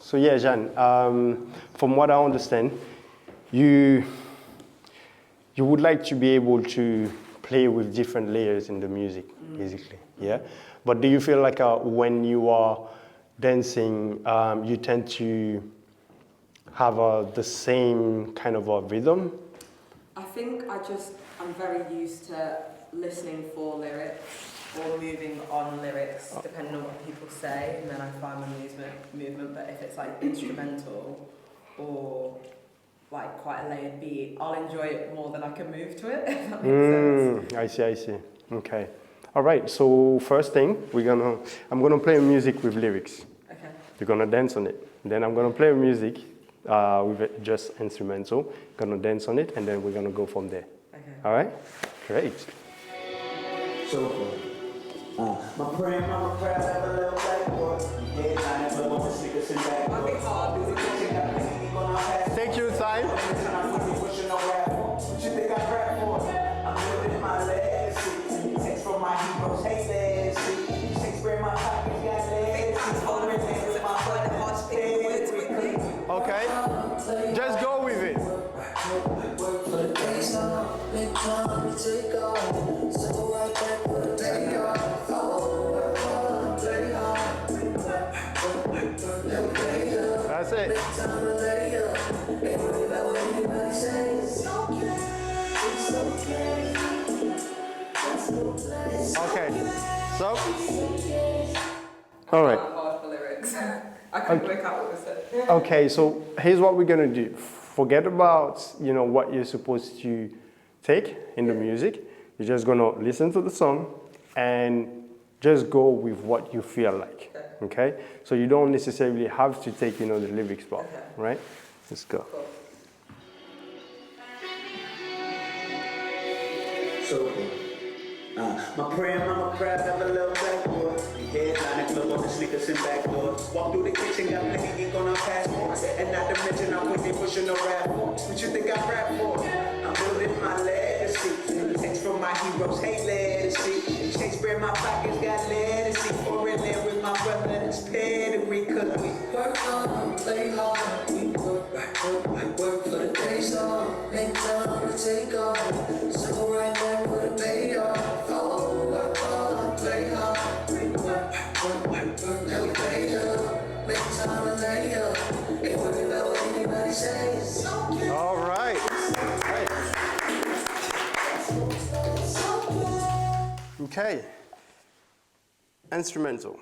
So yeah, Jean, from what I understand, you would like to be able to play with different layers in the music, basically, yeah? But do you feel like when you are dancing, you tend to have the same kind of a rhythm? I think I'm very used to listening for lyrics or moving on lyrics, depending on what people say, and then I find my movement. But if it's like instrumental or like quite a layered beat, I'll enjoy it more than I can move to it, if that makes sense. I see. Okay. All right, so first thing, I'm gonna play music with lyrics. Okay. You're gonna dance on it. Then I'm gonna play music with it just instrumental, gonna dance on it, and then we're gonna go from there. Okay. All right? Great. So, my friend, mama crab, have a little black boy. Headlines, but want to stick us in back. I'll be hard. Take your time. What you think I rap for? I'm building my legacy. Text from my heroes, hate legacy. Shakespeare, my pockets got legacy. Okay. Just go with it. That's it. Okay. So. All right. Hard for lyrics. I couldn't work out what was said. Okay, so here's what we're gonna do. Forget about what you're supposed to take in the music. You're just gonna listen to the song and just go with what you feel like. Okay? So you don't necessarily have to take the lyrics part, right? Let's go. Cool. So, my friend, mama crab, have a little black boy. Headline, club on the sneakers and back doors. Walk through the kitchen, got plenty ink on our passports. And not to mention, I'm quickly pushing the rap for. What you think I rap for? I'm building my legacy. Text from my heroes, hate legacy. Shakespeare, my pockets got legacy. Foreign land with my brother's pedigree. Cause we work hard, play hard. We work for the days off. Make time to take off. So right now, for the payoff. Oh, work hard, play hard. All right. Okay. Instrumental.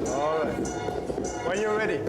All right. When you're ready.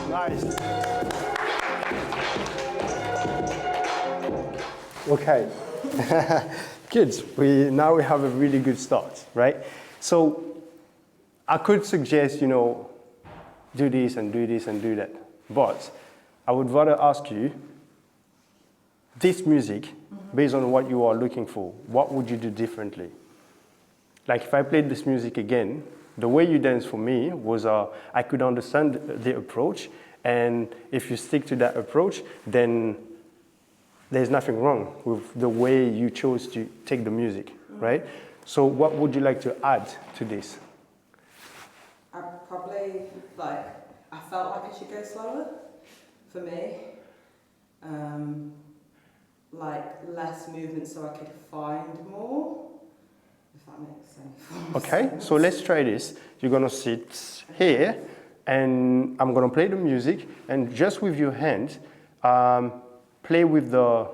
Nice. Okay. Kids, now we have a really good start, right? So I could suggest, do this and do this and do that. But I would rather ask you, this music, based on what you are looking for, what would you do differently? Like if I played this music again, the way you dance for me was I could understand the approach, and if you stick to that approach, then there's nothing wrong with the way you chose to take the music, right? So what would you like to add to this? I probably, I felt like it should go slower for me. Less movement so I could find more, if that makes sense. Okay, so let's try this. You're gonna sit here, and I'm gonna play the music, and just with your hand, play with the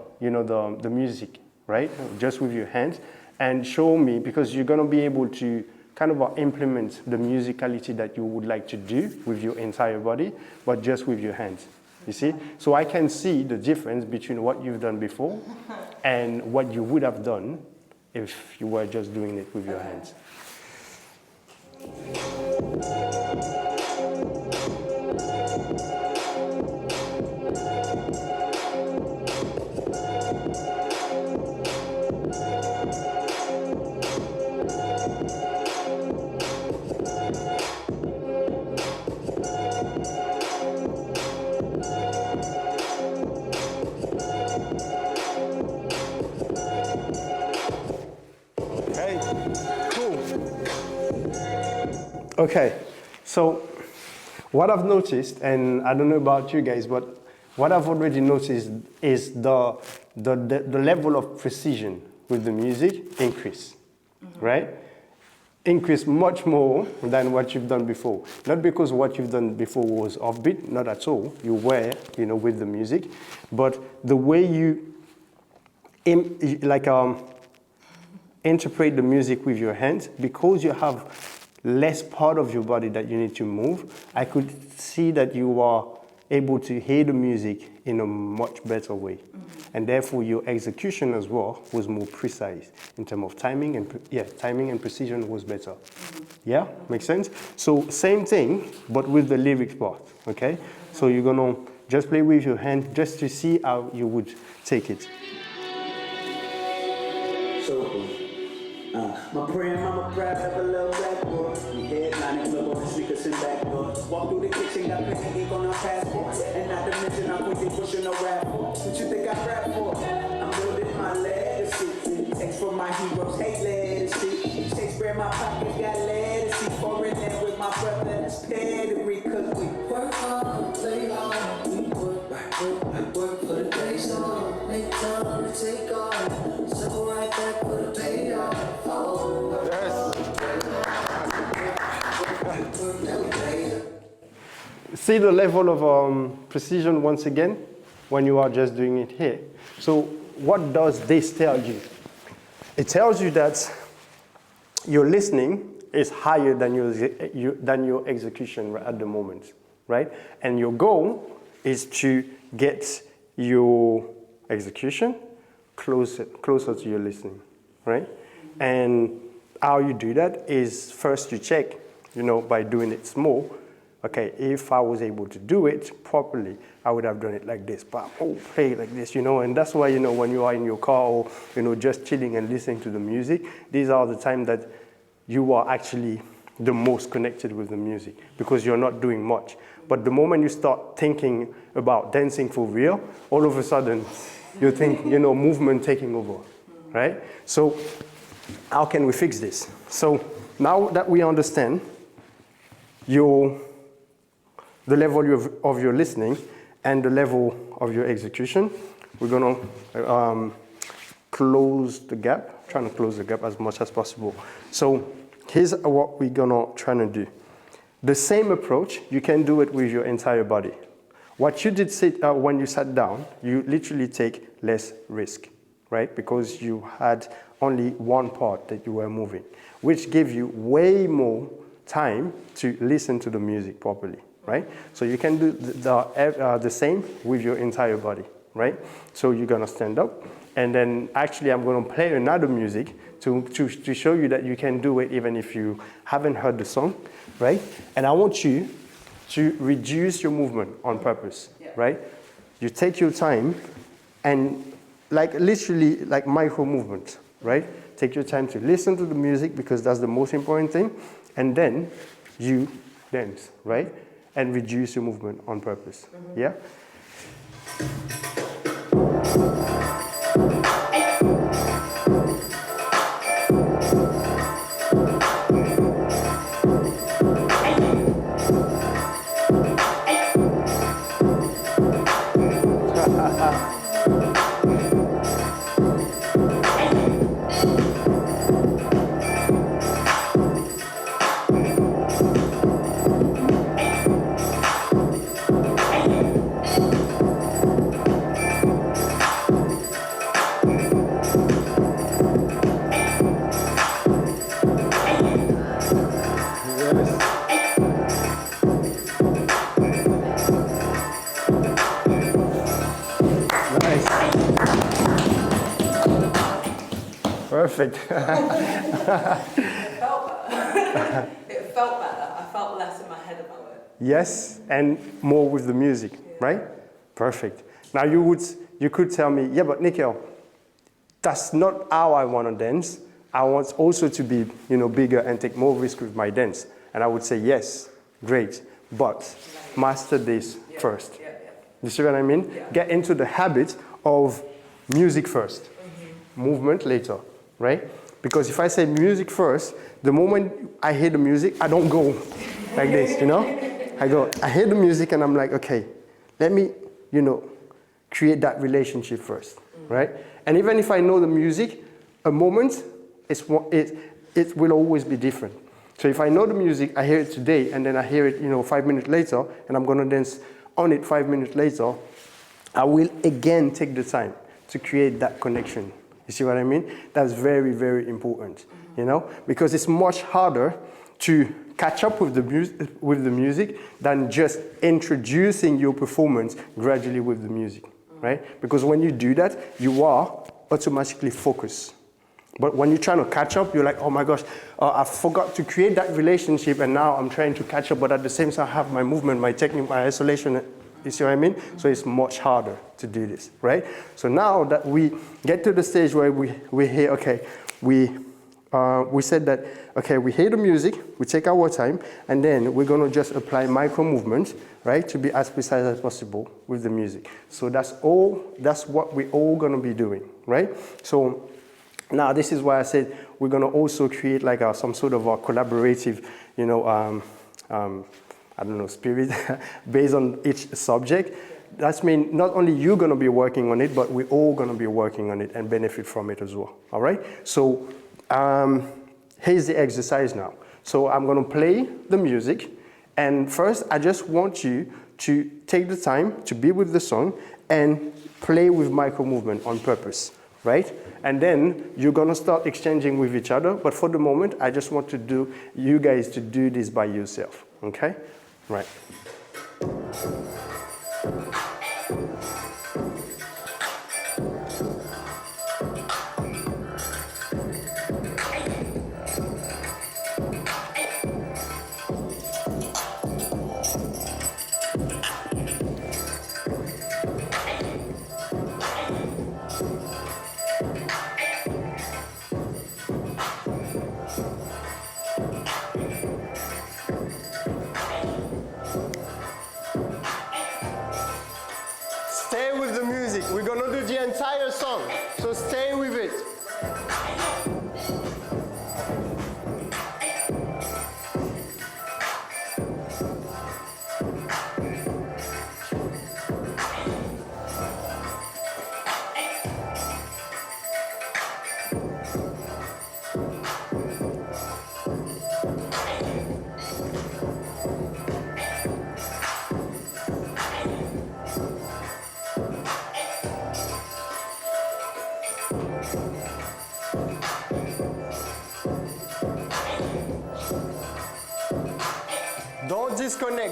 music, right? Just with your hand, and show me, because you're gonna be able to kind of implement the musicality that you would like to do with your entire body, but just with your hands. You see? So I can see the difference between what you've done before and what you would have done if you were just doing it with your hands. Okay, so what I've noticed, and I don't know about you guys, but what I've already noticed is the level of precision with the music increase, right? Increase much more than what you've done before. Not because what you've done before was offbeat, not at all. You were, with the music, but the way you interpret the music with your hands, because you have less part of your body that you need to move, I could see that you are able to hear the music in a much better way. And therefore your execution as well was more precise in terms of timing and precision was better. Yeah, makes sense? So same thing, but with the lyrics part, okay? So you're gonna just play with your hand just to see how you would take it. My prayer, mama proud of a little black boy. We headlining club on the sneakers and backboard. Walk through the kitchen, got plenty ink on our passports. And not to mention I'm quickly pushing a rap for. What you think I rap for? I'm building my legacy. X for my heroes, hate legacy. Shakespeare in my pockets, got legacy. Foreign land with my brother, that's pedigree. Cause we work hard, play hard. We work for the days on. Make time to take on. So right back for the payoff. See the level of precision once again when you are just doing it here. So what does this tell you? It tells you that your listening is higher than your execution at the moment, right? And your goal is to get your execution closer to your listening, right? And how you do that is first you check, by doing it small. Okay, if I was able to do it properly, I would have done it like this, but play like this, and that's why, when you are in your car or, just chilling and listening to the music, these are the times that you are actually the most connected with the music because you're not doing much. But the moment you start thinking about dancing for real, all of a sudden you think, movement taking over, right? So how can we fix this? So now that we understand the level of your listening and the level of your execution, we're gonna close the gap, trying to close the gap as much as possible. So here's what we're gonna try to do. The same approach, you can do it with your entire body. What you did when you sat down, you literally take less risk, right? Because you had only one part that you were moving, which gave you way more time to listen to the music properly, right? So you can do the same with your entire body, right? So you're gonna stand up, and then actually I'm gonna play another music to show you that you can do it even if you haven't heard the song, right? And I want you to reduce your movement on purpose, right? You take your time and literally micro movement, right? Take your time to listen to the music because that's the most important thing. And then you dance, right? And reduce your movement on purpose, yeah? Perfect. It felt better. It felt better. I felt less in my head about it. Yes, and more with the music, right? Perfect. Now you could tell me, yeah, but Nikhil, that's not how I want to dance. I want also to be, bigger and take more risk with my dance. And I would say, yes, great, but master this first. You see what I mean? Yeah. Get into the habit of music first, movement later, right? Because if I say music first, the moment I hear the music, I don't go like this, I hear the music and I'm like, okay, let me, create that relationship first, right? And even if I know the music, a moment, it will always be different. So if I know the music, I hear it today, and then I hear it, 5 minutes later, and I'm gonna dance on it 5 minutes later, I will again take the time to create that connection. You see what I mean? That's very, very important, because it's much harder to catch up with the music than just introducing your performance gradually with the music, right? Because when you do that, you are automatically focused. But when you're trying to catch up, you're like, oh my gosh, I forgot to create that relationship, and now I'm trying to catch up, but at the same time I have my movement, my technique, my isolation. You see what I mean? So it's much harder to do this, right? So now that we get to the stage where we hear, okay, we said that, okay, we hear the music, we take our time, and then we're gonna just apply micro movements, right, to be as precise as possible with the music. So that's what we're all gonna be doing, right? So now this is why I said we're gonna also create like some sort of a collaborative, spirit based on each subject. That means not only you're gonna be working on it, but we're all gonna be working on it and benefit from it as well, all right? So here's the exercise now. So I'm gonna play the music, and first I just want you to take the time to be with the song and play with micro movement on purpose, right? And then you're gonna start exchanging with each other, but for the moment, I just want you guys to do this by yourself, okay? Right. Stay with the music. We're gonna do the entire song, so stay with it.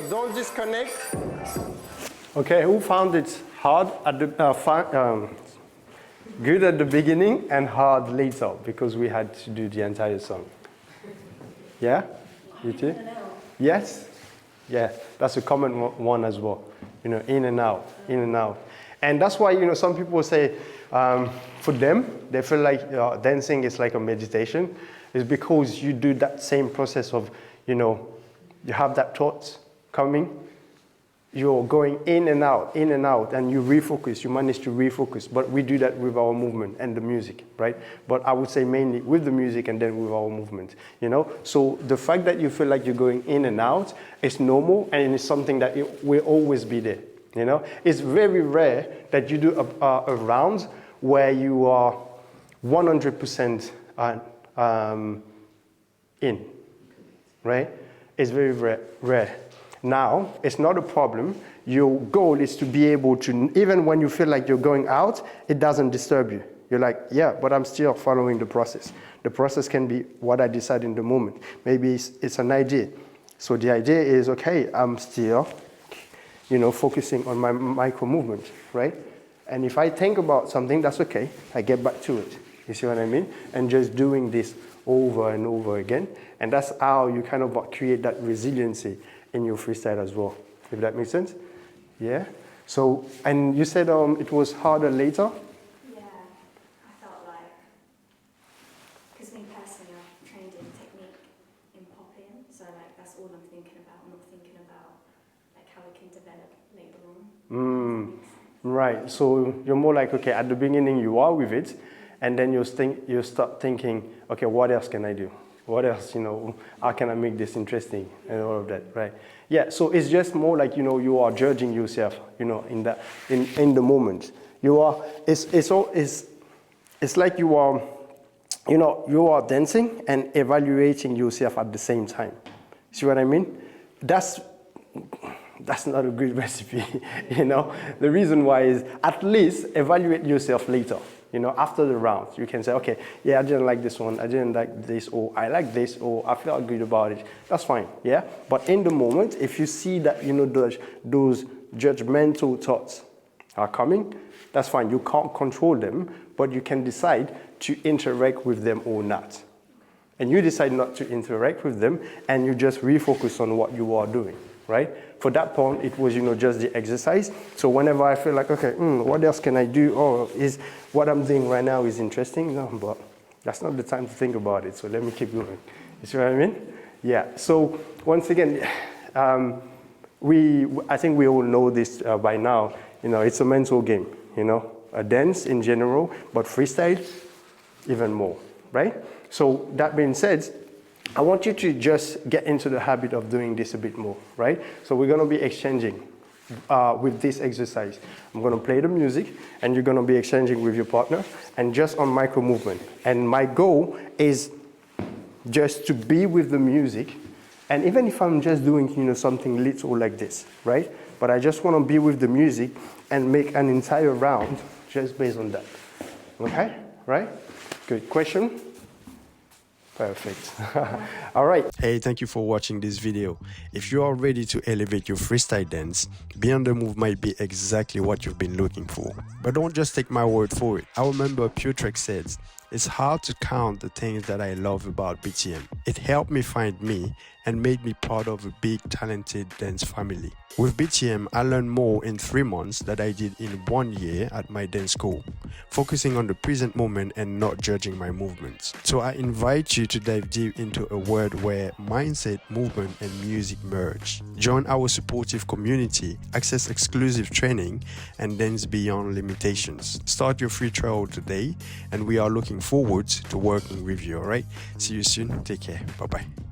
Don't disconnect. Okay, who found it hard at the good at the beginning and hard later because we had to do the entire song? Yeah, you too. Yes, yeah, that's a common one as well. In and out, and that's why some people say for them they feel like dancing is like a meditation. It's because you do that same process of you have that thought coming, you're going in and out, and you refocus, you manage to refocus. But we do that with our movement and the music, right? But I would say mainly with the music and then with our movement, So the fact that you feel like you're going in and out is normal, and it's something that will always be there, It's very rare that you do a round where you are 100% in, right? It's very rare. Now, it's not a problem. Your goal is to be able to, even when you feel like you're going out, it doesn't disturb you. You're like, yeah, but I'm still following the process. The process can be what I decide in the moment. Maybe it's an idea. So the idea is, okay, I'm still, focusing on my micro movement, right? And if I think about something, that's okay. I get back to it, You see what I mean? And just doing this over and over again. And that's how you kind of create that resiliency in your freestyle as well, if that makes sense. Yeah? So, and you said it was harder later? Yeah, I felt like, because me personally, I've trained in technique in popping, so like that's all I'm thinking about. I'm not thinking about like how it can develop later on. Right, so you're more like, okay, at the beginning you are with it, and then you start thinking, okay, what else can I do? What else, how can I make this interesting and all of that, right? Yeah, so it's just more like, you are judging yourself, in the moment. It's like you are, you are dancing and evaluating yourself at the same time. See what I mean? That's not a good recipe, The reason why is at least evaluate yourself later. After the round, you can say, okay, yeah, I didn't like this one, I didn't like this, or I like this, or I felt good about it. That's fine, yeah? But in the moment, if you see that, those judgmental thoughts are coming, that's fine. You can't control them, but you can decide to interact with them or not. And you decide not to interact with them, and you just refocus on what you are doing, right? For that point, it was, just the exercise. So whenever I feel like, okay, what else can I do? Or is what I'm doing right now is interesting? No, but that's not the time to think about it. So let me keep going. You see what I mean? Yeah. So once again, I think we all know this by now. It's a mental game. A dance in general, but freestyle even more, right? So that being said, I want you to just get into the habit of doing this a bit more, right? So we're going to be exchanging with this exercise. I'm going to play the music, and you're going to be exchanging with your partner, and just on micro movement. And my goal is just to be with the music, and even if I'm just doing, something little like this, right? But I just want to be with the music and make an entire round just based on that. Okay? Right? Good question. Perfect. All right. Hey, thank you for watching this video. If you are ready to elevate your freestyle dance, Beyond the Move might be exactly what you've been looking for. But don't just take my word for it. I remember Putrek said, it's hard to count the things that I love about BTM. It helped me find me and made me part of a big, talented dance family. With BTM, I learned more in 3 months than I did in 1 year at my dance school, focusing on the present moment and not judging my movements. So I invite you to dive deep into a world where mindset, movement, and music merge. Join our supportive community, access exclusive training, and dance beyond limitations. Start your free trial today, and we are looking forward to working with you, alright? See you soon. Take care. Bye-bye.